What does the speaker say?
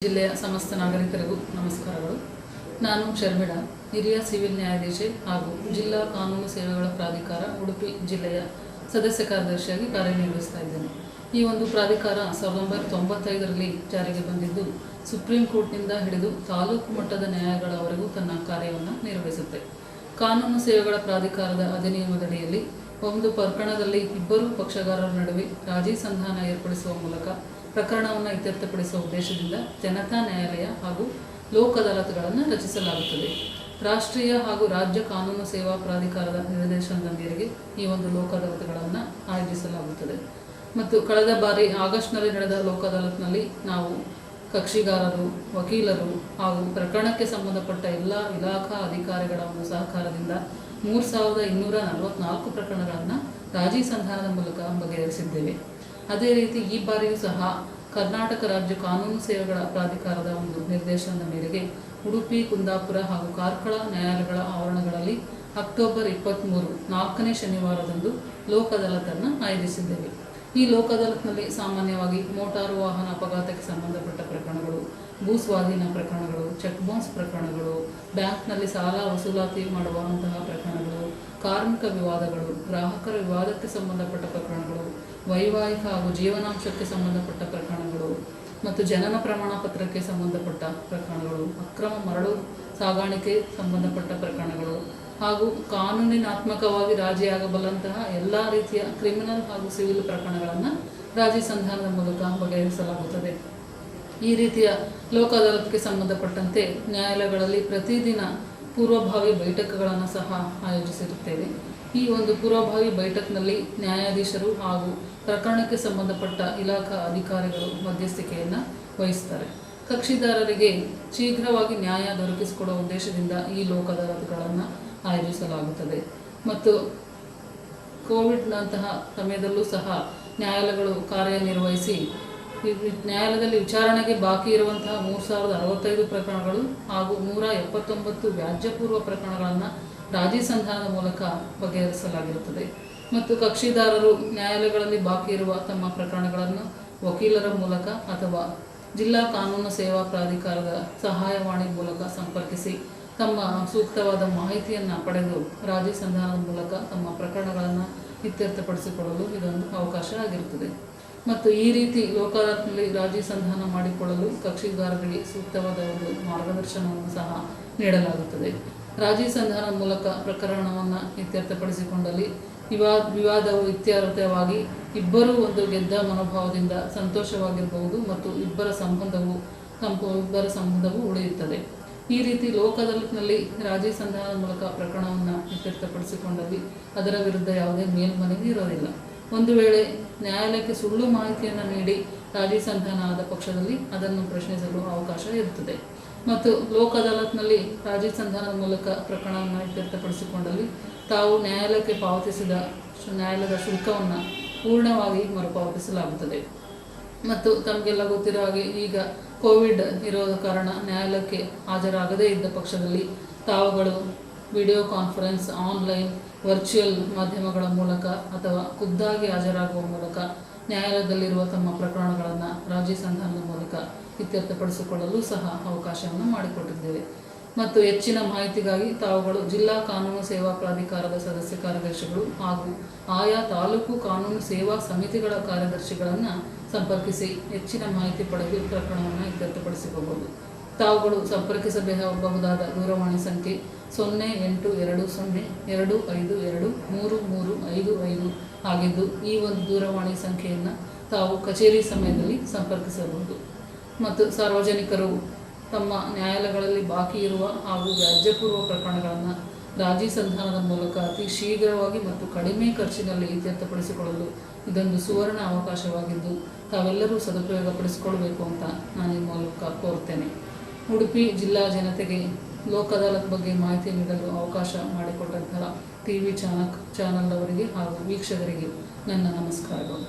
ಜಿಲ್ಲೆಯ ಸಮಸ್ತ ನಾಗರಿಕರಿಗೂ ನಮಸ್ಕಾರಗಳು. ನಾನು ಶರ್ಮಿಳಾ, ಹಿರಿಯ ಸಿವಿಲ್ ನ್ಯಾಯಾಧೀಶೆ ಹಾಗೂ ಜಿಲ್ಲಾ ಕಾನೂನು ಸೇವೆಗಳ ಪ್ರಾಧಿಕಾರ ಉಡುಪಿ ಜಿಲ್ಲೆಯ ಸದಸ್ಯ ಕಾರ್ಯದರ್ಶಿಯಾಗಿ ಕಾರ್ಯನಿರ್ವಹಿಸ್ತಾ ಇದ್ದೇನೆ. ಈ ಒಂದು ಪ್ರಾಧಿಕಾರ 1995ರಲ್ಲಿ ಜಾರಿಗೆ ಬಂದಿದ್ದು, ಸುಪ್ರೀಂ ಕೋರ್ಟ್ನಿಂದ ಹಿಡಿದು ತಾಲೂಕು ಮಟ್ಟದ ನ್ಯಾಯಾಲಯಗಳವರೆಗೂ ತನ್ನ ಕಾರ್ಯವನ್ನು ನಿರ್ವಹಿಸುತ್ತೆ. ಕಾನೂನು ಸೇವೆಗಳ ಪ್ರಾಧಿಕಾರದ ಅಧಿನಿಯಮದಡಿಯಲ್ಲಿ ಒಂದು ಪ್ರಕರಣದಲ್ಲಿ ಇಬ್ಬರು ಪಕ್ಷಗಾರರ ನಡುವೆ ರಾಜಿ ಸಂಧಾನ ಏರ್ಪಡಿಸುವ ಮೂಲಕ ಪ್ರಕರಣವನ್ನು ಇತ್ಯರ್ಥಪಡಿಸುವ ಉದ್ದೇಶದಿಂದ ಜನತಾ ನ್ಯಾಯಾಲಯ ಹಾಗೂ ಲೋಕ್ ಅದಾಲತ್ಗಳನ್ನು ರಚಿಸಲಾಗುತ್ತದೆ. ರಾಷ್ಟ್ರೀಯ ಹಾಗೂ ರಾಜ್ಯ ಕಾನೂನು ಸೇವಾ ಪ್ರಾಧಿಕಾರದ ನಿರ್ದೇಶನದ ಮೇರೆಗೆ ಈ ಒಂದು ಲೋಕ್ ಅದಾಲತ್ಗಳನ್ನು ಆಯೋಜಿಸಲಾಗುತ್ತದೆ. ಮತ್ತು ಕಳೆದ ಬಾರಿ ಆಗಸ್ಟ್ನಲ್ಲಿ ನಡೆದ ಲೋಕ್ ಅದಾಲತ್ನಲ್ಲಿ ನಾವು ಕಕ್ಷಿಗಾರರು, ವಕೀಲರು ಹಾಗೂ ಪ್ರಕರಣಕ್ಕೆ ಸಂಬಂಧಪಟ್ಟ ಎಲ್ಲ ಇಲಾಖಾ ಅಧಿಕಾರಿಗಳ ಒಂದು ಸಹಕಾರದಿಂದ 3244 ಪ್ರಕರಣಗಳನ್ನು ರಾಜಿ ಸಂಧಾನದ ಮೂಲಕ ಬಗೆಹರಿಸಿದ್ದೇವೆ. ಅದೇ ರೀತಿ ಈ ಬಾರಿಯೂ ಸಹ ಕರ್ನಾಟಕ ರಾಜ್ಯ ಕಾನೂನು ಸೇವೆಗಳ ಪ್ರಾಧಿಕಾರದ ಒಂದು ನಿರ್ದೇಶನದ ಮೇರೆಗೆ ಉಡುಪಿ, ಕುಂದಾಪುರ ಹಾಗೂ ಕಾರ್ಕಳ ನ್ಯಾಯಾಲಯಗಳ ಆವರಣಗಳಲ್ಲಿ ಅಕ್ಟೋಬರ್ 23 4ನೇ ಶನಿವಾರದಂದು ಲೋಕ್ ಅದಾಲತನ್ನು ಆಯೋಜಿಸಿದ್ದೇವೆ. ಈ ಲೋಕ್ ಅದಾಲತ್ನಲ್ಲಿ ಸಾಮಾನ್ಯವಾಗಿ ಮೋಟಾರು ವಾಹನ ಅಪಘಾತಕ್ಕೆ ಸಂಬಂಧಪಟ್ಟ ಪ್ರಕರಣಗಳು, ಭೂ ಸ್ವಾಧೀನ ಪ್ರಕರಣಗಳು, ಚೆಕ್ ಬೌನ್ಸ್ ಪ್ರಕರಣಗಳು, ಬ್ಯಾಂಕ್ನಲ್ಲಿ ಸಾಲ ವಸೂಲಾತಿ ಮಾಡುವಂತಹ ಪ್ರಕರಣಗಳು, ಕಾರ್ಮಿಕ ವಿವಾದಗಳು, ಗ್ರಾಹಕರ ವಿವಾದಕ್ಕೆ ಸಂಬಂಧಪಟ್ಟ ಪ್ರಕರಣಗಳು, ವೈವಾಹಿಕ ಹಾಗೂ ಜೀವನಾಂಶಕ್ಕೆ ಸಂಬಂಧಪಟ್ಟ ಪ್ರಕರಣಗಳು ಮತ್ತು ಜನನ ಪ್ರಮಾಣ ಪತ್ರಕ್ಕೆ ಸಂಬಂಧಪಟ್ಟ ಪ್ರಕರಣಗಳು, ಅಕ್ರಮ ಮರಳು ಸಾಗಾಣಿಕೆ ಸಂಬಂಧಪಟ್ಟ ಪ್ರಕರಣಗಳು ಹಾಗೂ ಕಾನೂನಿನಾತ್ಮಕವಾಗಿ ರಾಜಿಯಾಗಬಲ್ಲಂತಹ ಎಲ್ಲ ರೀತಿಯ ಕ್ರಿಮಿನಲ್ ಹಾಗೂ ಸಿವಿಲ್ ಪ್ರಕರಣಗಳನ್ನು ರಾಜಿ ಸಂಧಾನದ ಮೂಲಕ ಬಗೆಹರಿಸಲಾಗುತ್ತದೆ. ಈ ರೀತಿಯ ಲೋಕ್ ಅದಾಲತ್ಗೆ ಸಂಬಂಧಪಟ್ಟಂತೆ ನ್ಯಾಯಾಲಯಗಳಲ್ಲಿ ಪ್ರತಿದಿನ ಪೂರ್ವಭಾವಿ ಬೈಠಕ್ಗಳನ್ನು ಸಹ ಆಯೋಜಿಸಿರುತ್ತೇವೆ. ಈ ಒಂದು ಪೂರ್ವಭಾವಿ ಬೈಠಕ್ನಲ್ಲಿ ನ್ಯಾಯಾಧೀಶರು ಹಾಗೂ ಪ್ರಕರಣಕ್ಕೆ ಸಂಬಂಧಪಟ್ಟ ಇಲಾಖಾ ಅಧಿಕಾರಿಗಳು ಮಧ್ಯಸ್ಥಿಕೆಯನ್ನು ವಹಿಸ್ತಾರೆ. ಕಕ್ಷಿದಾರರಿಗೆ ಶೀಘ್ರವಾಗಿ ನ್ಯಾಯ ದೊರಕಿಸಿಕೊಡುವ ಉದ್ದೇಶದಿಂದ ಈ ಲೋಕ್ ಅದಾಲತ್ಗಳನ್ನು ಆಯೋಜಿಸಲಾಗುತ್ತದೆ. ಮತ್ತು ಕೋವಿಡ್ನಂತಹ ಸಮಯದಲ್ಲೂ ಸಹ ನ್ಯಾಯಾಲಯಗಳು ಕಾರ್ಯನಿರ್ವಹಿಸಿ ನ್ಯಾಯಾಲಯದಲ್ಲಿ ವಿಚಾರಣೆಗೆ ಬಾಕಿ ಇರುವಂತಹ 3065 ಪ್ರಕರಣಗಳು ಹಾಗೂ 179 ವ್ಯಾಜ್ಯಪೂರ್ವ ಪ್ರಕರಣಗಳನ್ನು ರಾಜಿ ಸಂಧಾನದ ಮೂಲಕ ಬಗೆಹರಿಸಲಾಗಿರುತ್ತದೆ. ಮತ್ತು ಕಕ್ಷಿದಾರರು ನ್ಯಾಯಾಲಯಗಳಲ್ಲಿ ಬಾಕಿ ಇರುವ ತಮ್ಮ ಪ್ರಕರಣಗಳನ್ನು ವಕೀಲರ ಮೂಲಕ ಅಥವಾ ಜಿಲ್ಲಾ ಕಾನೂನು ಸೇವಾ ಪ್ರಾಧಿಕಾರದ ಸಹಾಯವಾಣಿ ಮೂಲಕ ಸಂಪರ್ಕಿಸಿ ತಮ್ಮ ಸೂಕ್ತವಾದ ಮಾಹಿತಿಯನ್ನು ಪಡೆದು ರಾಜಿ ಸಂಧಾನದ ಮೂಲಕ ತಮ್ಮ ಪ್ರಕರಣಗಳನ್ನು ಇತ್ಯರ್ಥಪಡಿಸಿಕೊಳ್ಳಲು ಇದೊಂದು ಅವಕಾಶ ಆಗಿರುತ್ತದೆ. ಮತ್ತು ಈ ರೀತಿ ಲೋಕ್ ಅದಾಲತ್ನಲ್ಲಿ ರಾಜಿ ಸಂಧಾನ ಮಾಡಿಕೊಳ್ಳಲು ಕಕ್ಷಿಗಾರರಿಗೆ ಸೂಕ್ತವಾದ ಒಂದು ಮಾರ್ಗದರ್ಶನವನ್ನು ಸಹ ನೀಡಲಾಗುತ್ತದೆ. ರಾಜಿ ಸಂಧಾನದ ಮೂಲಕ ಪ್ರಕರಣವನ್ನು ಇತ್ಯರ್ಥಪಡಿಸಿಕೊಂಡಲ್ಲಿ ವಿವಾದವು ಇತ್ಯರ್ಥವಾಗಿ ಇಬ್ಬರೂ ಒಂದು ಗೆದ್ದ ಮನೋಭಾವದಿಂದ ಸಂತೋಷವಾಗಿರಬಹುದು ಮತ್ತು ಇಬ್ಬರ ಸಂಬಂಧವು ಉಳಿಯುತ್ತದೆ. ಈ ರೀತಿ ಲೋಕ್ ಅದಾಲತ್ನಲ್ಲಿ ರಾಜಿ ಸಂಧಾನದ ಮೂಲಕ ಪ್ರಕರಣವನ್ನು ಇತ್ಯರ್ಥಪಡಿಸಿಕೊಂಡಲ್ಲಿ ಅದರ ವಿರುದ್ಧ ಯಾವುದೇ ಮೇಲ್ಮನವಿ ಇರೋದಿಲ್ಲ. ಒಂದು ವೇಳೆ ನ್ಯಾಯಾಲಯಕ್ಕೆ ಸುಳ್ಳು ಮಾಹಿತಿಯನ್ನು ನೀಡಿ ರಾಜಿ ಸಂಧಾನ ಆದ ಪಕ್ಷದಲ್ಲಿ ಅದನ್ನು ಪ್ರಶ್ನಿಸಲು ಅವಕಾಶ ಇರುತ್ತದೆ. ಮತ್ತು ಲೋಕ್ ಅದಾಲತ್ನಲ್ಲಿ ರಾಜಿ ಸಂಧಾನದ ಮೂಲಕ ಪ್ರಕರಣವನ್ನು ಇತ್ಯರ್ಥಪಡಿಸಿಕೊಂಡಲ್ಲಿ ತಾವು ನ್ಯಾಯಾಲಯಕ್ಕೆ ಪಾವತಿಸಿದ ನ್ಯಾಯಾಲಯದ ಶುಲ್ಕವನ್ನು ಪೂರ್ಣವಾಗಿ ಮರುಪಾವತಿಸಲಾಗುತ್ತದೆ. ಮತ್ತು ತಮಗೆಲ್ಲ ಗೊತ್ತಿರೋ ಹಾಗೆ ಈಗ ಕೋವಿಡ್ ಇರೋದ ಕಾರಣ ನ್ಯಾಯಾಲಯಕ್ಕೆ ಹಾಜರಾಗದೇ ಇದ್ದ ಪಕ್ಷದಲ್ಲಿ ತಾವುಗಳು ವಿಡಿಯೋ ಕಾನ್ಫರೆನ್ಸ್, ಆನ್ಲೈನ್, ವರ್ಚುವಲ್ ಮಾಧ್ಯಮಗಳ ಮೂಲಕ ಅಥವಾ ಖುದ್ದಾಗಿ ಹಾಜರಾಗುವ ಮೂಲಕ ನ್ಯಾಯಾಲಯದಲ್ಲಿರುವ ತಮ್ಮ ಪ್ರಕರಣಗಳನ್ನು ರಾಜಿ ಸಂಧಾನದ ಮೂಲಕ ಇತ್ಯರ್ಥಪಡಿಸಿಕೊಳ್ಳಲು ಸಹ ಅವಕಾಶವನ್ನು ಮಾಡಿಕೊಟ್ಟಿದ್ದೇವೆ. ಮತ್ತು ಹೆಚ್ಚಿನ ಮಾಹಿತಿಗಾಗಿ ತಾವುಗಳು ಜಿಲ್ಲಾ ಕಾನೂನು ಸೇವಾ ಪ್ರಾಧಿಕಾರದ ಸದಸ್ಯ ಕಾರ್ಯದರ್ಶಿಗಳು ಹಾಗೂ ಆಯಾ ತಾಲೂಕು ಕಾನೂನು ಸೇವಾ ಸಮಿತಿಗಳ ಕಾರ್ಯದರ್ಶಿಗಳನ್ನು ಸಂಪರ್ಕಿಸಿ ಹೆಚ್ಚಿನ ಮಾಹಿತಿ ಪಡೆದು ಪ್ರಕರಣವನ್ನು ಇತ್ಯರ್ಥಪಡಿಸಿಕೊಳ್ಳಬಹುದು. ತಾವುಗಳು ಸಂಪರ್ಕಿಸಬಹುದಾದ ದೂರವಾಣಿ ಸಂಖ್ಯೆ 0820252355 ಆಗಿದ್ದು, ಈ ಒಂದು ದೂರವಾಣಿ ಸಂಖ್ಯೆಯನ್ನು ತಾವು ಕಚೇರಿ ಸಮಯದಲ್ಲಿ ಸಂಪರ್ಕಿಸಬಹುದು. ಮತ್ತು ಸಾರ್ವಜನಿಕರು ತಮ್ಮ ನ್ಯಾಯಾಲಯಗಳಲ್ಲಿ ಬಾಕಿ ಇರುವ ಹಾಗೂ ವ್ಯಾಜ್ಯಪೂರ್ವ ಪ್ರಕರಣಗಳನ್ನು ರಾಜಿ ಸಂಧಾನದ ಮೂಲಕ ಅತಿ ಶೀಘ್ರವಾಗಿ ಮತ್ತು ಕಡಿಮೆ ಖರ್ಚಿನಲ್ಲಿ ಇತ್ಯರ್ಥಪಡಿಸಿಕೊಳ್ಳಲು ಇದೊಂದು ಸುವರ್ಣ ಅವಕಾಶವಾಗಿದ್ದು ತಾವೆಲ್ಲರೂ ಸದುಪಯೋಗಪಡಿಸಿಕೊಳ್ಬೇಕು ಅಂತ ನಾನು ಈ ಮೂಲಕ ಕೋರ್ತೇನೆ. ಉಡುಪಿ ಜಿಲ್ಲಾ ಜನತೆಗೆ ಲೋಕ್ ಅದಾಲತ್ ಬಗ್ಗೆ ಮಾಹಿತಿ ನೀಡಲು ಅವಕಾಶ ಮಾಡಿಕೊಟ್ಟಂತಹ TV ಚಾನಲ್ ಅವರಿಗೆ ಹಾಗೂ ವೀಕ್ಷಕರಿಗೆ ನನ್ನ ನಮಸ್ಕಾರಗಳು.